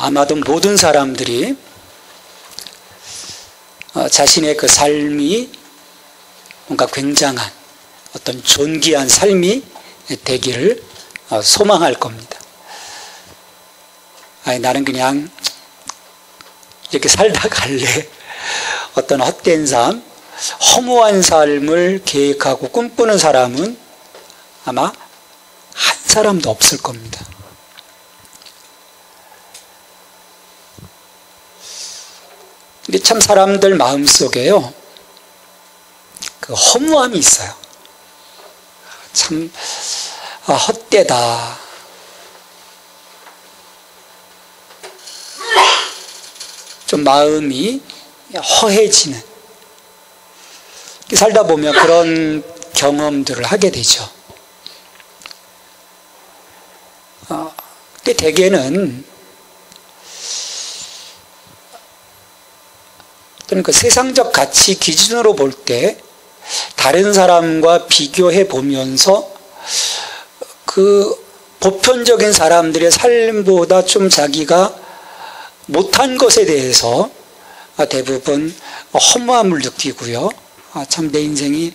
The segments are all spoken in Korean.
아마도 모든 사람들이 자신의 그 삶이 뭔가 굉장한 어떤 존귀한 삶이 되기를 소망할 겁니다. 아니, 나는 그냥 이렇게 살다 갈래. 어떤 헛된 삶, 허무한 삶을 계획하고 꿈꾸는 사람은 아마 한 사람도 없을 겁니다. 근데 참 사람들 마음속에요, 그 허무함이 있어요. 참 헛되다. 좀 마음이 허해지는, 살다 보면 그런 경험들을 하게 되죠. 근데 대개는 어떤 그 세상적 가치 기준으로 볼 때 다른 사람과 비교해 보면서 그 보편적인 사람들의 삶보다 좀 자기가 못한 것에 대해서 대부분 허무함을 느끼고요. 참 내 인생이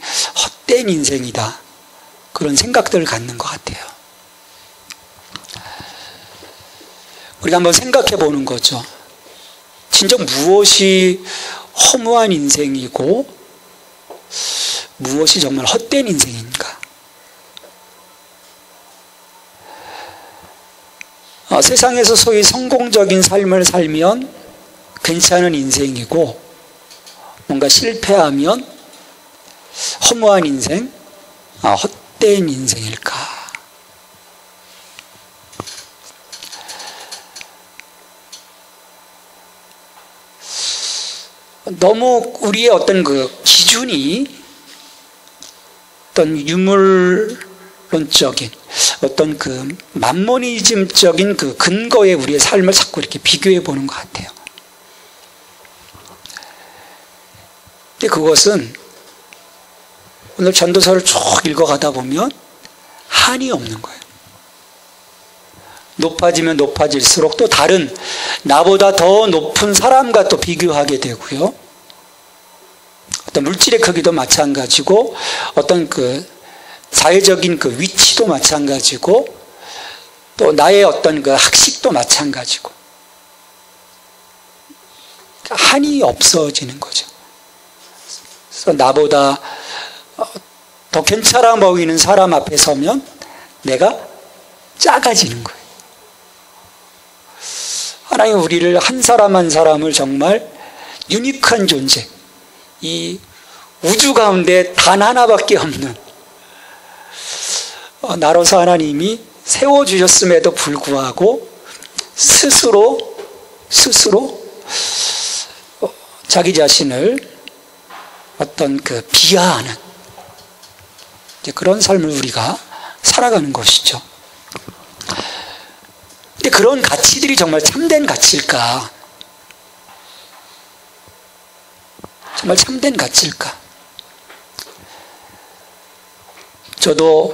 헛된 인생이다. 그런 생각들을 갖는 것 같아요. 우리가 한번 생각해 보는 거죠. 진정 무엇이 허무한 인생이고 무엇이 정말 헛된 인생인가? 세상에서 소위 성공적인 삶을 살면 괜찮은 인생이고, 뭔가 실패하면 허무한 인생, 헛된 인생일까? 너무 우리의 어떤 그 기준이 어떤 유물론적인 어떤 그 만모니즘적인 그 근거에 우리의 삶을 자꾸 이렇게 비교해 보는 것 같아요. 근데 그것은 오늘 전도서를 쭉 읽어가다 보면 한이 없는 거예요. 높아지면 높아질수록 또 다른 나보다 더 높은 사람과 또 비교하게 되고요. 어떤 물질의 크기도 마찬가지고, 어떤 그 사회적인 그 위치도 마찬가지고, 또 나의 어떤 그 학식도 마찬가지고, 한이 없어지는 거죠. 그래서 나보다 더 괜찮아 보이는 사람 앞에 서면 내가 작아지는 거예요. 하나님 우리를 한 사람 한 사람을 정말 유니크한 존재, 이 우주 가운데 단 하나밖에 없는 나로서 하나님이 세워주셨음에도 불구하고 스스로 자기 자신을 어떤 그 비하하는 그런 삶을 우리가 살아가는 것이죠. 근데 그런 가치들이 정말 참된 가치일까? 정말 참된 가치일까? 저도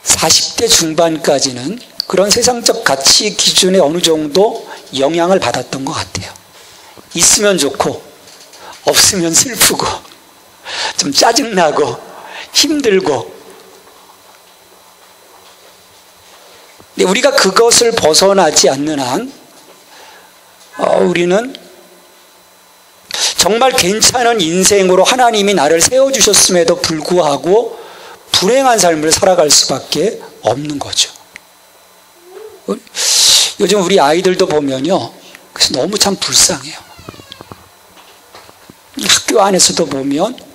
40대 중반까지는 그런 세상적 가치 기준에 어느 정도 영향을 받았던 것 같아요. 있으면 좋고 없으면 슬프고 좀 짜증나고 힘들고. 근데 우리가 그것을 벗어나지 않는 한 우리는 정말 괜찮은 인생으로 하나님이 나를 세워주셨음에도 불구하고 불행한 삶을 살아갈 수밖에 없는 거죠. 요즘 우리 아이들도 보면요, 그래서 너무 참 불쌍해요. 학교 안에서도 보면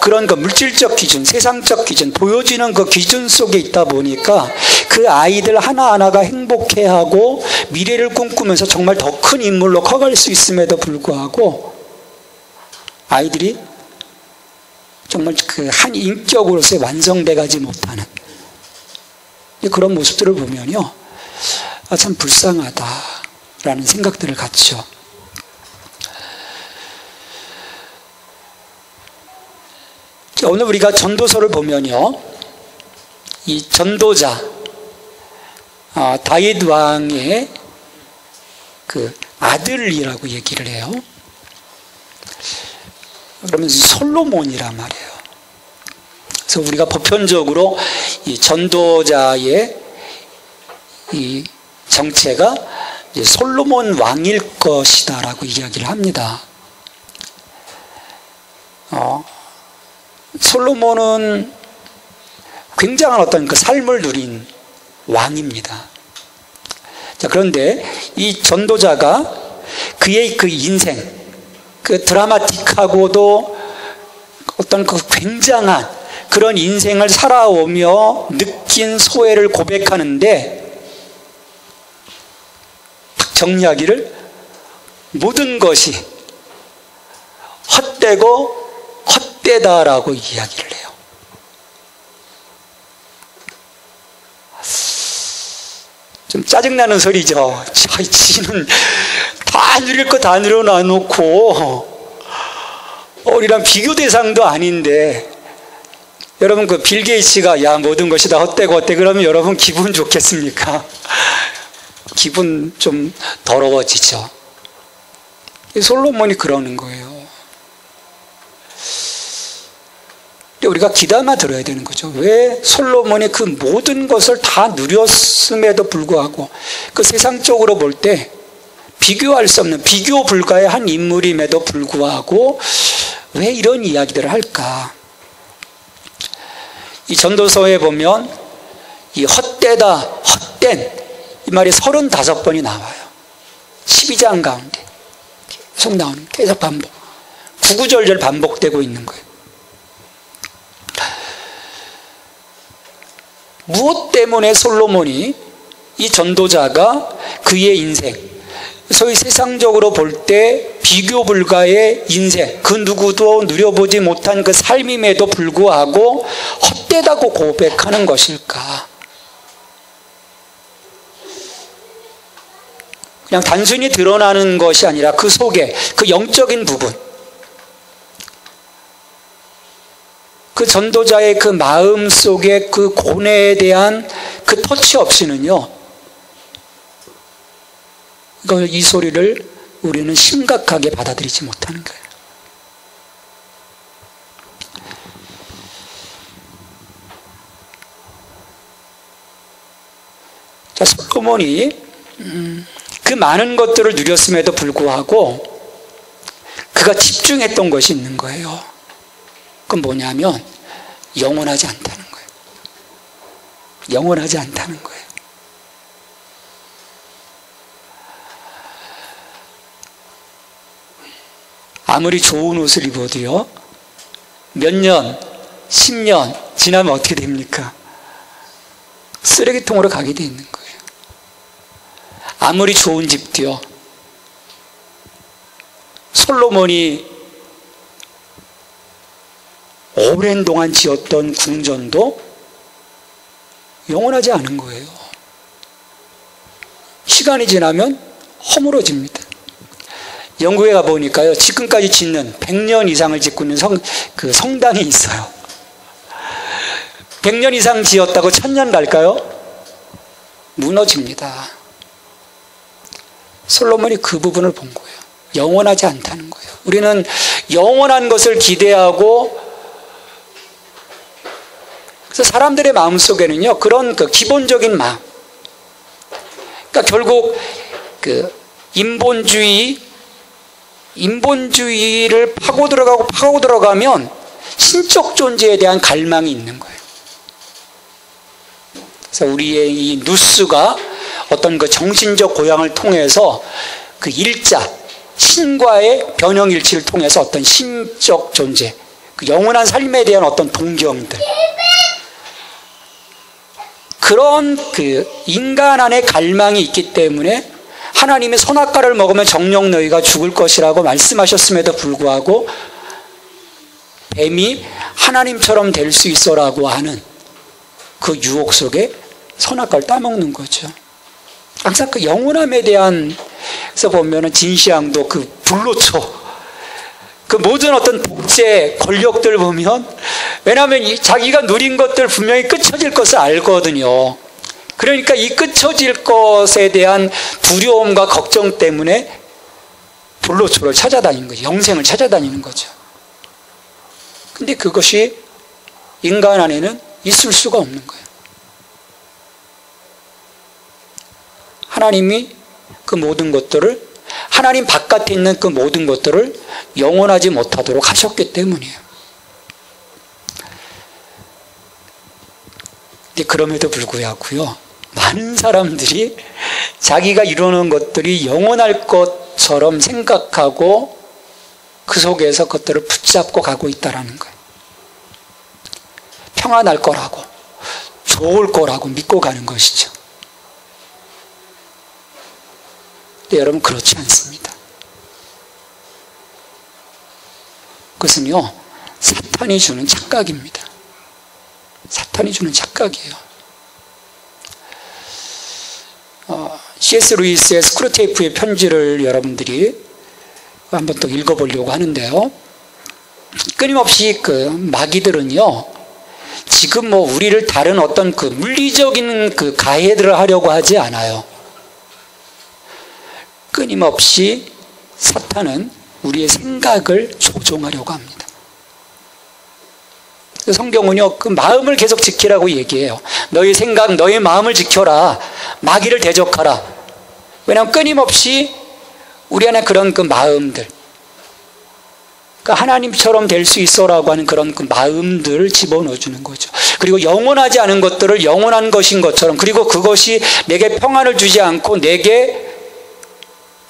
그런 그 물질적 기준, 세상적 기준, 보여지는 그 기준 속에 있다 보니까 그 아이들 하나하나가 행복해하고 미래를 꿈꾸면서 정말 더 큰 인물로 커갈 수 있음에도 불구하고 아이들이 정말 그 한 인격으로서의 완성돼 가지 못하는 그런 모습들을 보면요, 참 불쌍하다라는 생각들을 갖죠. 오늘 우리가 전도서를 보면요, 이 전도자, 다윗 왕의 그 아들이라고 얘기를 해요. 그러면 솔로몬이란 말이에요. 그래서 우리가 보편적으로 이 전도자의 이 정체가 솔로몬 왕일 것이다라고 이야기를 합니다. 솔로몬은 굉장한 어떤 그 삶을 누린 왕입니다. 자, 그런데 이 전도자가 그의 그 인생, 그 드라마틱하고도 어떤 그 굉장한 그런 인생을 살아오며 느낀 소회를 고백하는데 딱 정리하기를 모든 것이 헛되고 헛되다라고 이야기를 해요. 좀 짜증나는 소리죠. 지는 다 누릴 거 다 늘어놔놓고 우리랑 비교 대상도 아닌데, 여러분 그 빌 게이츠가 야 모든 것이 다 헛되고 헛되 그러면 여러분 기분 좋겠습니까? 기분 좀 더러워지죠. 솔로몬이 그러는 거예요. 우리가 귀담아 들어야 되는 거죠. 왜 솔로몬이 그 모든 것을 다 누렸음에도 불구하고 그 세상적으로 볼 때 비교할 수 없는 비교 불가의 한 인물임에도 불구하고 왜 이런 이야기들을 할까? 이 전도서에 보면 이 헛되다, 헛된 이 말이 35번이 나와요. 12장 가운데 계속 나오는, 계속 반복, 구구절절 반복되고 있는 거예요. 무엇 때문에 솔로몬이, 이 전도자가 그의 인생, 소위 세상적으로 볼 때 비교 불가의 인생, 그 누구도 누려보지 못한 그 삶임에도 불구하고 헛되다고 고백하는 것일까? 그냥 단순히 드러나는 것이 아니라 그 속에 그 영적인 부분, 그 전도자의 그 마음 속에 그 고뇌에 대한 그 터치 없이는요, 이 소리를 우리는 심각하게 받아들이지 못하는 거예요. 자, 솔로몬이 그 많은 것들을 누렸음에도 불구하고 그가 집중했던 것이 있는 거예요. 그건 뭐냐면 영원하지 않다는 거예요. 영원하지 않다는 거예요. 아무리 좋은 옷을 입어도요, 몇 년, 10년 지나면 어떻게 됩니까? 쓰레기통으로 가게 돼 있는 거예요. 아무리 좋은 집도요, 솔로몬이 오랜 동안 지었던 궁전도 영원하지 않은 거예요. 시간이 지나면 허물어집니다. 영국에 가보니까요, 지금까지 짓는 100년 이상을 짓고 있는 성당이 있어요. 100년 이상 지었다고 1000년 갈까요? 무너집니다. 솔로몬이 그 부분을 본 거예요. 영원하지 않다는 거예요. 우리는 영원한 것을 기대하고, 그래서 사람들의 마음 속에는요, 그런 그 기본적인 마음, 그러니까 결국 그 인본주의를 파고 들어가면 신적 존재에 대한 갈망이 있는 거예요. 그래서 우리의 이 누스가 어떤 그 정신적 고향을 통해서 그 일자, 신과의 변형일치를 통해서 어떤 신적 존재, 그 영원한 삶에 대한 어떤 동경들, 그런 그 인간 안에 갈망이 있기 때문에 하나님이 선악과를 먹으면 정녕 너희가 죽을 것이라고 말씀하셨음에도 불구하고 뱀이 하나님처럼 될 수 있어라고 하는 그 유혹 속에 선악과를 따먹는 거죠. 항상 그 영원함에 대한, 그래서 보면은 진시황도 그 불로초, 그 모든 어떤 독재 권력들 보면, 왜냐하면 자기가 누린 것들 분명히 끝쳐질 것을 알거든요. 그러니까 이 끝처질 것에 대한 두려움과 걱정 때문에 불로초를 찾아다니는 거죠. 영생을 찾아다니는 거죠. 근데 그것이 인간 안에는 있을 수가 없는 거예요. 하나님이 그 모든 것들을, 하나님 바깥에 있는 그 모든 것들을 영원하지 못하도록 하셨기 때문이에요. 근데 그럼에도 불구하고요, 많은 사람들이 자기가 이루는 것들이 영원할 것처럼 생각하고 그 속에서 그것들을 붙잡고 가고 있다는 거예요. 평안할 거라고, 좋을 거라고 믿고 가는 것이죠. 근데 여러분, 그렇지 않습니다. 그것은요, 사탄이 주는 착각입니다. 사탄이 주는 착각이에요. C.S. 루이스의 스크루테이프의 편지를 여러분들이 한번 또 읽어보려고 하는데요. 끊임없이 그 마귀들은요, 지금 뭐 우리를 다른 어떤 그 물리적인 그 가해들을 하려고 하지 않아요. 끊임없이 사탄은 우리의 생각을 조종하려고 합니다. 성경은요, 그 마음을 계속 지키라고 얘기해요. 너희 생각, 너희 마음을 지켜라. 마귀를 대적하라. 왜냐하면 끊임없이 우리 안에 그런 그 마음들, 그러니까 하나님처럼 될 수 있어라고 하는 그런 그 마음들을 집어넣어주는 거죠. 그리고 영원하지 않은 것들을 영원한 것인 것처럼, 그리고 그것이 내게 평안을 주지 않고 내게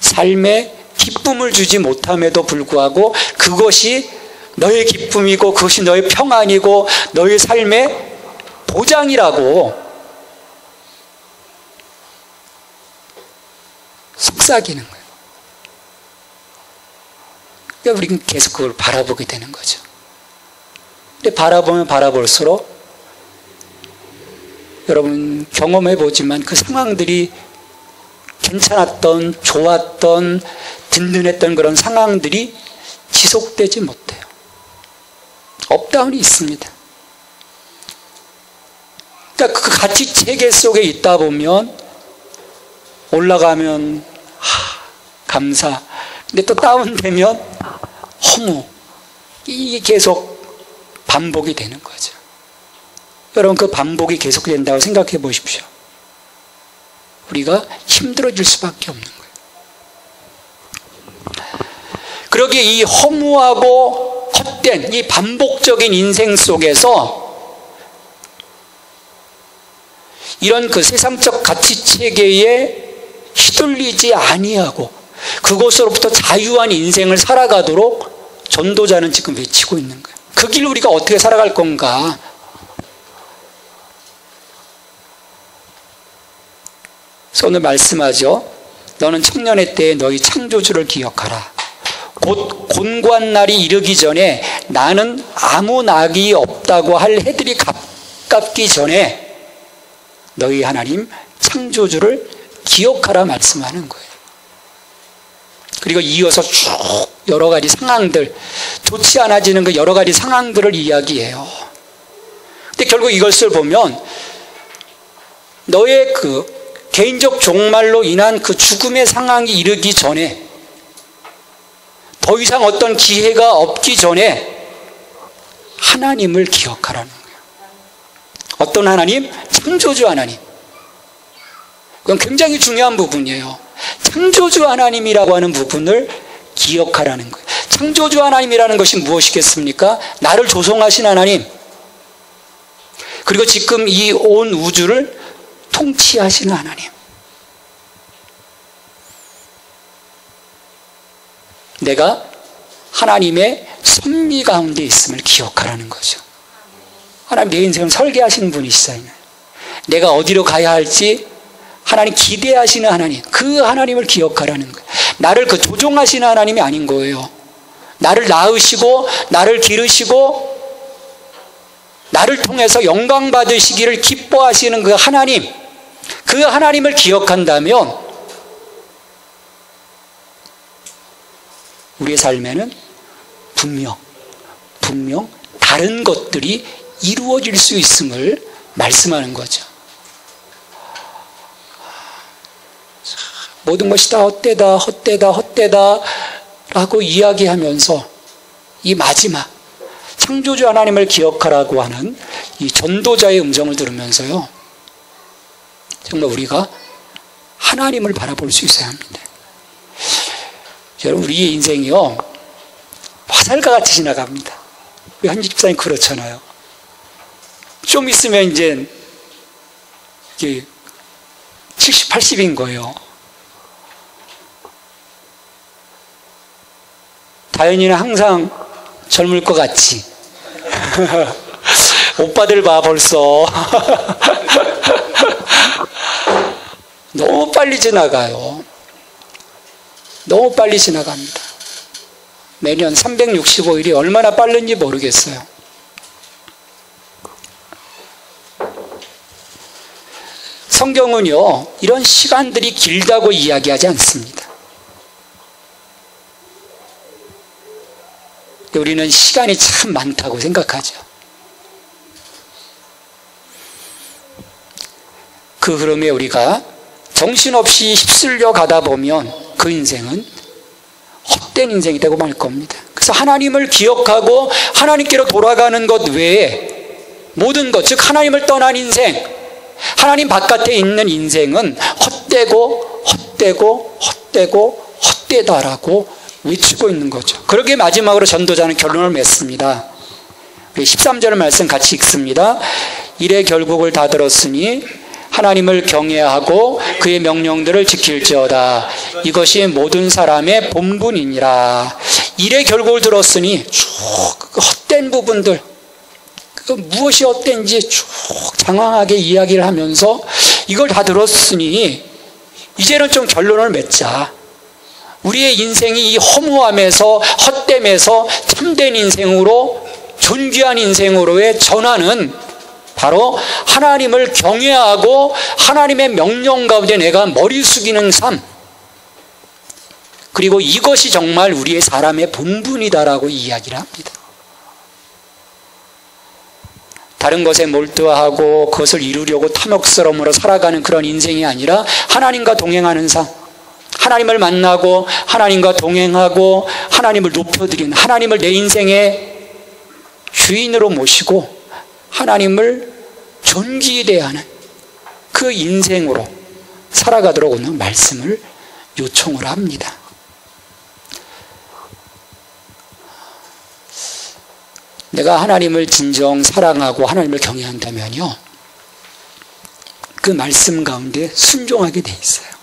삶에 기쁨을 주지 못함에도 불구하고 그것이 너의 기쁨이고 그것이 너의 평안이고 너의 삶의 보장이라고 속삭이는 거예요. 그러니까 우리는 계속 그걸 바라보게 되는 거죠. 근데 바라보면 바라볼수록 여러분 경험해 보지만 그 상황들이 괜찮았던, 좋았던, 든든했던 그런 상황들이 지속되지 못해요. 업다운이 있습니다. 그러니까 그 가치 체계 속에 있다 보면 올라가면 감사, 근데 또 다운되면 허무, 이게 계속 반복이 되는 거죠. 여러분, 그 반복이 계속된다고 생각해 보십시오. 우리가 힘들어질 수밖에 없는 거예요. 그러기에 이 허무하고 헛된 이 반복적인 인생 속에서 이런 그 세상적 가치 체계에 휘둘리지 아니하고 그것으로부터 자유한 인생을 살아가도록 전도자는 지금 외치고 있는 거예요. 그 길을 우리가 어떻게 살아갈 건가? 그래서 오늘 말씀하죠. 너는 청년의 때에 너희 창조주를 기억하라. 곧 곤고한 날이 이르기 전에 나는 아무 낙이 없다고 할 해들이 가깝기 전에 너희 하나님 창조주를 기억하라 말씀하는 거예요. 그리고 이어서 쭉 여러 가지 상황들, 좋지 않아지는 그 여러 가지 상황들을 이야기해요. 근데 결국 이것을 보면 너의 그 개인적 종말로 인한 그 죽음의 상황이 이르기 전에, 더 이상 어떤 기회가 없기 전에 하나님을 기억하라는 거예요. 어떤 하나님? 창조주 하나님. 그건 굉장히 중요한 부분이에요. 창조주 하나님이라고 하는 부분을 기억하라는 거예요. 창조주 하나님이라는 것이 무엇이겠습니까? 나를 조성하신 하나님, 그리고 지금 이 온 우주를 통치하시는 하나님. 내가 하나님의 섭리 가운데 있음을 기억하라는 거죠. 하나님 내 인생을 설계하시는 분이시잖아요. 내가 어디로 가야 할지 하나님 기대하시는 하나님, 그 하나님을 기억하라는 거예요. 나를 그 조종하시는 하나님이 아닌 거예요. 나를 낳으시고 나를 기르시고 나를 통해서 영광 받으시기를 기뻐하시는 그 하나님, 그 하나님을 기억한다면 우리의 삶에는 분명 다른 것들이 이루어질 수 있음을 말씀하는 거죠. 모든 것이 다 헛되다, 헛되다, 헛되다 라고 이야기하면서 이 마지막 창조주 하나님을 기억하라고 하는 이 전도자의 음성을 들으면서요, 정말 우리가 하나님을 바라볼 수 있어야 합니다. 여러분, 우리의 인생이요, 화살과 같이 지나갑니다. 우리 한지 집사님 그렇잖아요. 좀 있으면 이제 70, 80인 거예요. 다현이는 항상 젊을 것 같지? 오빠들 봐, 벌써. 너무 빨리 지나가요. 너무 빨리 지나갑니다. 매년 365일이 얼마나 빠른지 모르겠어요. 성경은요, 이런 시간들이 길다고 이야기하지 않습니다. 우리는 시간이 참 많다고 생각하죠. 그 흐름에 우리가 정신없이 휩쓸려 가다 보면 그 인생은 헛된 인생이 되고 말 겁니다. 그래서 하나님을 기억하고 하나님께로 돌아가는 것 외에 모든 것, 즉 하나님을 떠난 인생, 하나님 바깥에 있는 인생은 헛되고 헛되고 헛되고 헛되다라고 외치고 있는 거죠. 그러기에 마지막으로 전도자는 결론을 맺습니다. 우리 13절 말씀 같이 읽습니다. 이래 결국을 다 들었으니 하나님을 경외하고 그의 명령들을 지킬지어다. 이것이 모든 사람의 본분이니라. 이래 결국을 들었으니 쭉 헛된 부분들, 무엇이 헛된지 쭉 장황하게 이야기를 하면서 이걸 다 들었으니 이제는 좀 결론을 맺자. 우리의 인생이 이 허무함에서 헛됨에서 참된 인생으로, 존귀한 인생으로의 전환은 바로 하나님을 경외하고 하나님의 명령 가운데 내가 머리 숙이는 삶, 그리고 이것이 정말 우리의 사람의 본분이다라고 이야기를 합니다. 다른 것에 몰두하고 그것을 이루려고 탐욕스러움으로 살아가는 그런 인생이 아니라 하나님과 동행하는 삶, 하나님을 만나고 하나님과 동행하고 하나님을 높여드리는, 하나님을 내 인생의 주인으로 모시고 하나님을 존귀히 대하는 그 인생으로 살아가도록 오늘 말씀을 요청을 합니다. 내가 하나님을 진정 사랑하고 하나님을 경외한다면요, 그 말씀 가운데 순종하게 돼 있어요.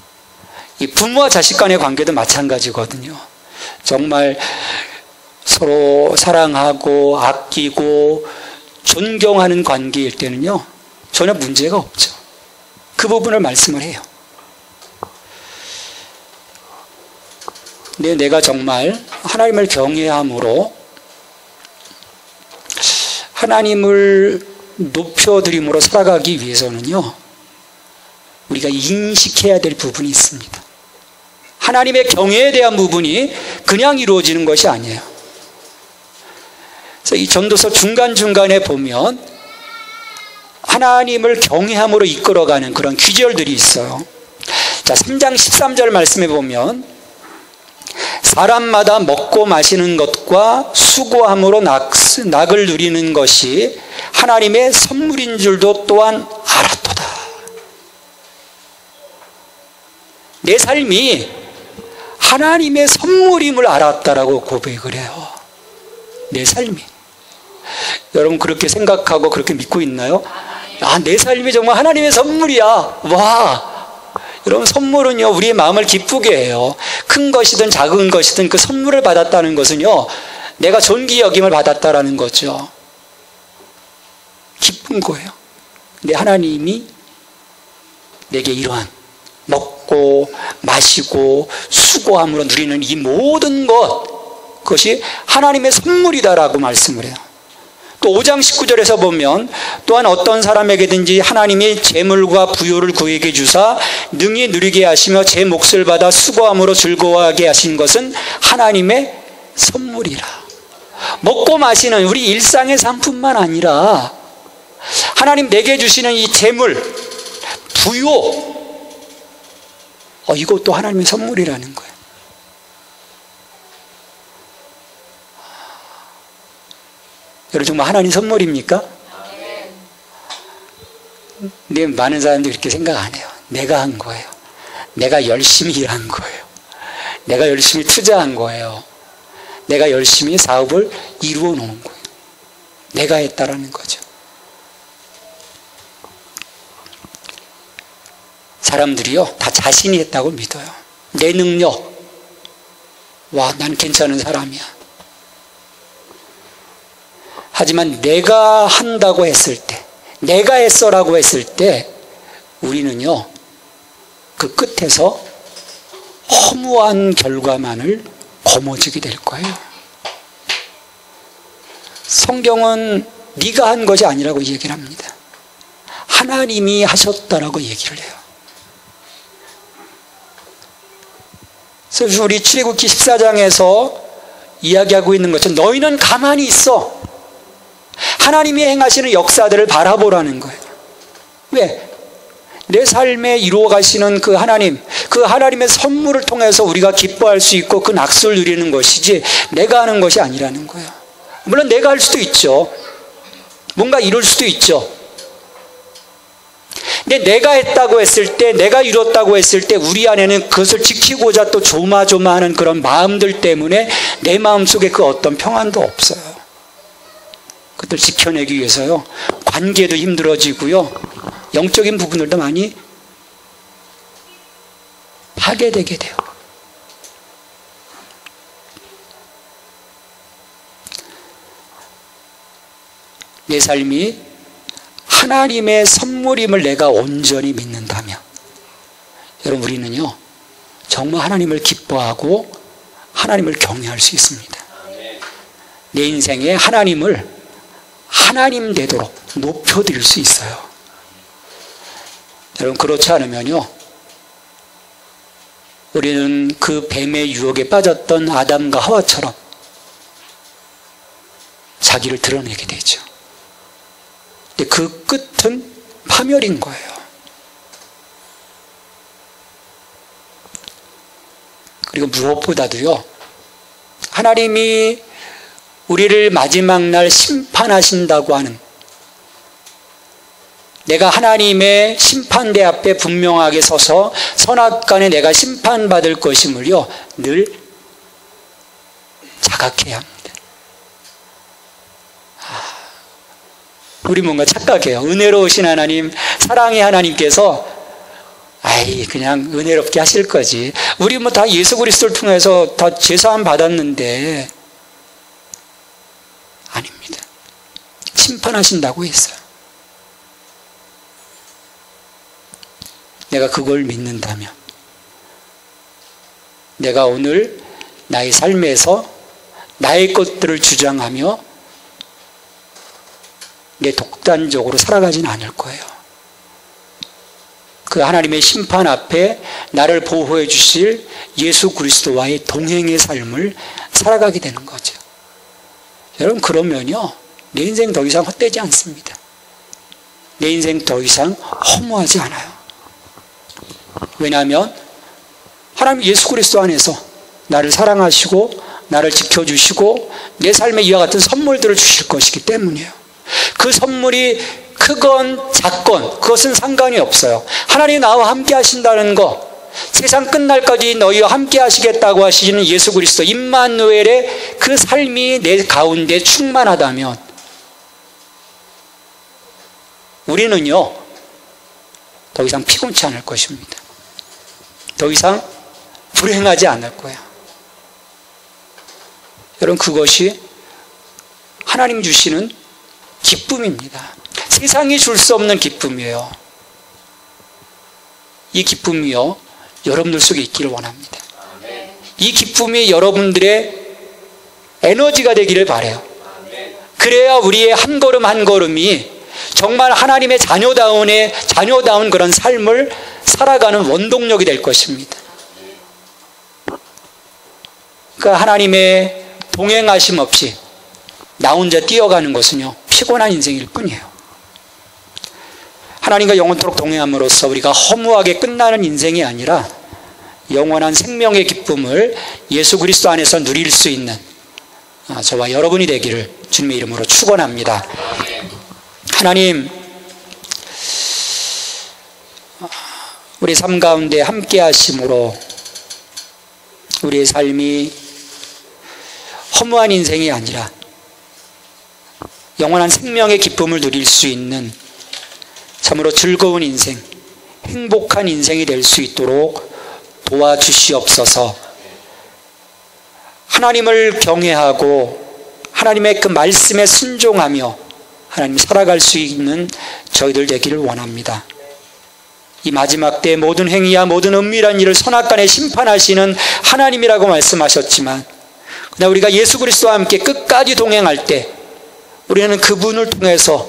이 부모와 자식 간의 관계도 마찬가지거든요. 정말 서로 사랑하고 아끼고 존경하는 관계일 때는요, 전혀 문제가 없죠. 그 부분을 말씀을 해요. 근데 내가 정말 하나님을 경외함으로 하나님을 높여드림으로 살아가기 위해서는요, 우리가 인식해야 될 부분이 있습니다. 하나님의 경외에 대한 부분이 그냥 이루어지는 것이 아니에요. 그래서 이 전도서 중간중간에 보면 하나님을 경외함으로 이끌어가는 그런 귀절들이 있어요. 자, 3장 13절 말씀에 보면 사람마다 먹고 마시는 것과 수고함으로 낙을 누리는 것이 하나님의 선물인 줄도 또한 알았도다. 내 삶이 하나님의 선물임을 알았다라고 고백을 해요. 내 삶이. 여러분 그렇게 생각하고 그렇게 믿고 있나요? 아, 내 삶이 정말 하나님의 선물이야. 와! 여러분, 선물은요, 우리의 마음을 기쁘게 해요. 큰 것이든 작은 것이든 그 선물을 받았다는 것은요, 내가 존귀 여김을 받았다라는 거죠. 기쁜 거예요. 근데 하나님이 내게 이러한 먹고 마시고 수고함으로 누리는 이 모든 것, 그것이 하나님의 선물이다라고 말씀을 해요. 또 5장 19절에서 보면 또한 어떤 사람에게든지 하나님이 재물과 부요를 그에게 주사 능히 누리게 하시며 제 몫을 받아 수고함으로 즐거워하게 하신 것은 하나님의 선물이라. 먹고 마시는 우리 일상의 삶뿐만 아니라 하나님 내게 주시는 이 재물, 부요, 이것도 하나님의 선물이라는 거예요. 여러분, 정말 하나님 선물입니까? 근데 많은 사람들이 그렇게 생각 안 해요. 내가 한 거예요. 내가 열심히 일한 거예요. 내가 열심히 투자한 거예요. 내가 열심히 사업을 이루어 놓은 거예요. 내가 했다라는 거죠. 사람들이요, 다 자신이 했다고 믿어요. 내 능력, 와, 난 괜찮은 사람이야. 하지만 내가 한다고 했을 때, 내가 했어라고 했을 때 우리는요, 그 끝에서 허무한 결과만을 거머쥐게 될 거예요. 성경은 네가 한 것이 아니라고 얘기를 합니다. 하나님이 하셨다라고 얘기를 해요. 그래서 우리 출애굽기 14장에서 이야기하고 있는 것처럼 너희는 가만히 있어. 하나님이 행하시는 역사들을 바라보라는 거예요. 왜? 내 삶에 이루어 가시는 그 하나님, 그 하나님의 선물을 통해서 우리가 기뻐할 수 있고 그 낙수를 누리는 것이지 내가 하는 것이 아니라는 거예요. 물론 내가 할 수도 있죠. 뭔가 이룰 수도 있죠. 근데 내가 했다고 했을 때, 내가 이뤘다고 했을 때 우리 안에는 그것을 지키고자 또 조마조마하는 그런 마음들 때문에 내 마음속에 그 어떤 평안도 없어요. 그것들 지켜내기 위해서요, 관계도 힘들어지고요, 영적인 부분들도 많이 파괴되게 돼요. 내 삶이 하나님의 선물임을 내가 온전히 믿는다면, 여러분, 우리는요 정말 하나님을 기뻐하고 하나님을 경외할 수 있습니다. 내 인생에 하나님을 하나님 되도록 높여드릴 수 있어요. 여러분, 그렇지 않으면요, 우리는 그 뱀의 유혹에 빠졌던 아담과 하와처럼 자기를 드러내게 되죠. 근데 그 끝은 파멸인 거예요. 그리고 무엇보다도요, 하나님이 우리를 마지막 날 심판하신다고 하는, 내가 하나님의 심판대 앞에 분명하게 서서 선악간에 내가 심판받을 것임을요 늘 자각해야 합니다. 우리 뭔가 착각해요. 은혜로우신 하나님, 사랑의 하나님께서 그냥 은혜롭게 하실 거지. 우리 뭐 다 예수 그리스도를 통해서 다 죄사함 받았는데, 아닙니다. 심판하신다고 했어요. 내가 그걸 믿는다면, 내가 오늘 나의 삶에서 나의 것들을 주장하며 내 독단적으로 살아가지는 않을 거예요. 그 하나님의 심판 앞에 나를 보호해 주실 예수 그리스도와의 동행의 삶을 살아가게 되는 거죠. 여러분, 그러면요 내 인생 더 이상 헛되지 않습니다. 내 인생 더 이상 허무하지 않아요. 왜냐하면 하나님 예수 그리스도 안에서 나를 사랑하시고 나를 지켜주시고 내 삶에 이와 같은 선물들을 주실 것이기 때문이에요. 그 선물이 크건 작건 그것은 상관이 없어요. 하나님이 나와 함께 하신다는 거, 세상 끝날까지 너희와 함께 하시겠다고 하시는 예수 그리스도 임마누엘의 그 삶이 내 가운데 충만하다면 우리는요 더 이상 피곤치 않을 것입니다. 더 이상 불행하지 않을 거예요. 여러분, 그것이 하나님 주시는 기쁨입니다. 세상이 줄 수 없는 기쁨이에요. 이 기쁨이요 여러분들 속에 있기를 원합니다. 이 기쁨이 여러분들의 에너지가 되기를 바라요. 그래야 우리의 한 걸음 한 걸음이 정말 하나님의 자녀다운 그런 삶을 살아가는 원동력이 될 것입니다. 그러니까 하나님의 동행하심 없이 나 혼자 뛰어가는 것은요 피곤한 인생일 뿐이에요. 하나님과 영원토록 동행함으로써 우리가 허무하게 끝나는 인생이 아니라 영원한 생명의 기쁨을 예수 그리스도 안에서 누릴 수 있는 저와 여러분이 되기를 주님의 이름으로 축원합니다. 하나님, 우리 삶 가운데 함께 하심으로 우리의 삶이 허무한 인생이 아니라 영원한 생명의 기쁨을 누릴 수 있는 참으로 즐거운 인생, 행복한 인생이 될 수 있도록 도와주시옵소서. 하나님을 경외하고 하나님의 그 말씀에 순종하며 하나님 살아갈 수 있는 저희들 되기를 원합니다. 이 마지막 때 모든 행위와 모든 은밀한 일을 선악간에 심판하시는 하나님이라고 말씀하셨지만, 그러나 우리가 예수 그리스도와 함께 끝까지 동행할 때 우리는 그분을 통해서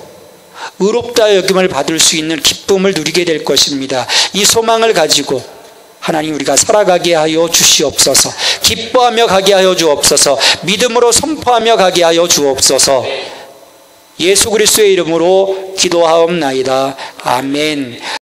의롭다 여김을 받을 수 있는 기쁨을 누리게 될 것입니다. 이 소망을 가지고 하나님 우리가 살아가게 하여 주시옵소서. 기뻐하며 가게 하여 주옵소서. 믿음으로 선포하며 가게 하여 주옵소서. 예수 그리스도의 이름으로 기도하옵나이다. 아멘.